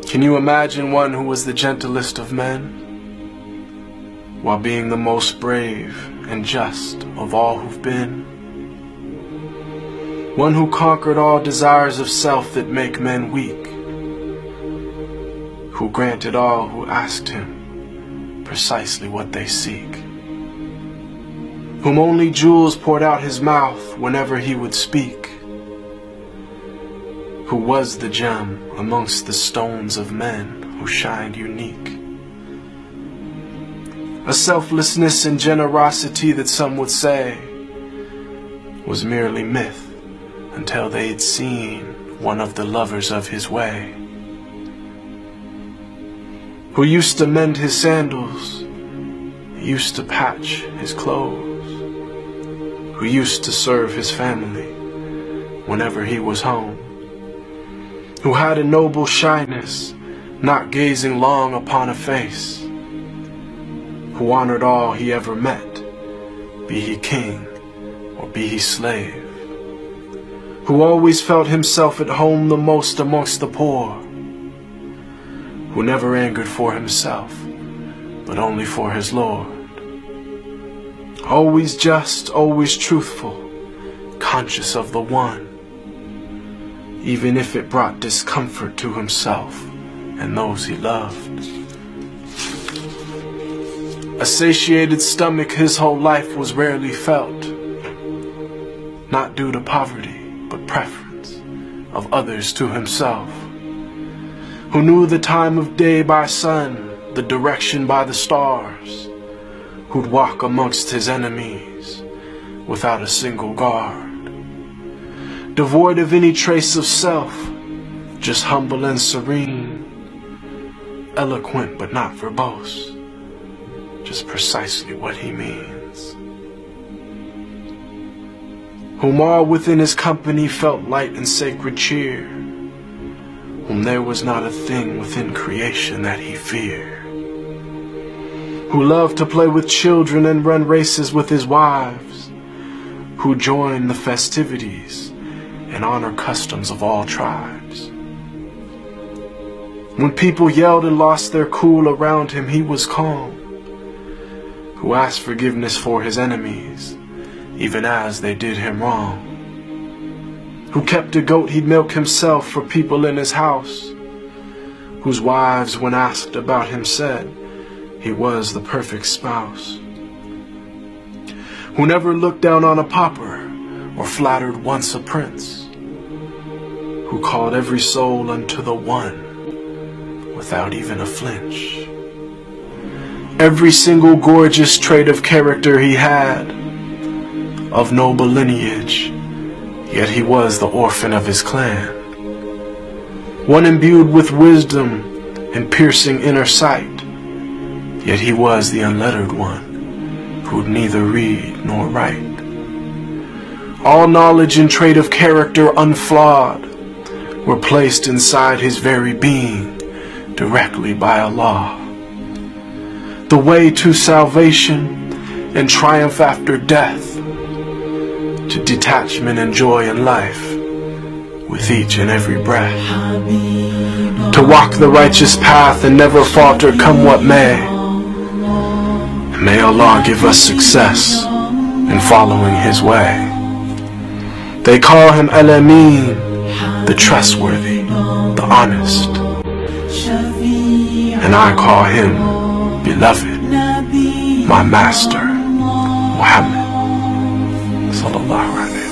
Can you imagine one who was the gentlest of men, while being the most brave and just of all who've been? One who conquered all desires of self that make men weak, who granted all who asked him precisely what they seek, whom only jewels poured out his mouth whenever he would speak, who was the gem amongst the stones of men who shined unique. A selflessness and generosity that some would say was merely myth until they had seen one of the lovers of his way, who used to mend his sandals, used to patch his clothes, who used to serve his family whenever he was home, who had a noble shyness, not gazing long upon a face, who honored all he ever met, be he king or be he slave, who always felt himself at home the most amongst the poor, who never angered for himself, but only for his Lord, always just, always truthful, conscious of the one, even if it brought discomfort to himself and those he loved. A satiated stomach his whole life was rarely felt, not due to poverty, but preference of others to himself, who knew the time of day by sun, the direction by the stars, who'd walk amongst his enemies without a single guard, devoid of any trace of self, just humble and serene, eloquent but not verbose, just precisely what he means, whom all within his company felt light and sacred cheer, whom there was not a thing within creation that he feared, who loved to play with children and run races with his wives, who joined the festivities and honor customs of all tribes. When people yelled and lost their cool around him, he was calm, who asked forgiveness for his enemies, even as they did him wrong, who kept a goat he'd milk himself for people in his house, whose wives, when asked about him, said he was the perfect spouse, who never looked down on a pauper or flattered once a prince, who called every soul unto the one without even a flinch. Every single gorgeous trait of character he had, of noble lineage, yet he was the orphan of his clan, one imbued with wisdom and piercing inner sight, yet he was the unlettered one, who'd neither read nor write. All knowledge and trait of character unflawed were placed inside his very being directly by Allah. The way to salvation and triumph after death, to detachment and joy in life with each and every breath, to walk the righteous path and never falter come what may. And may Allah give us success in following his way. They call him Al-Amin, the trustworthy, the honest, and I call him beloved, my master, Muhammad sallallahu alaihi.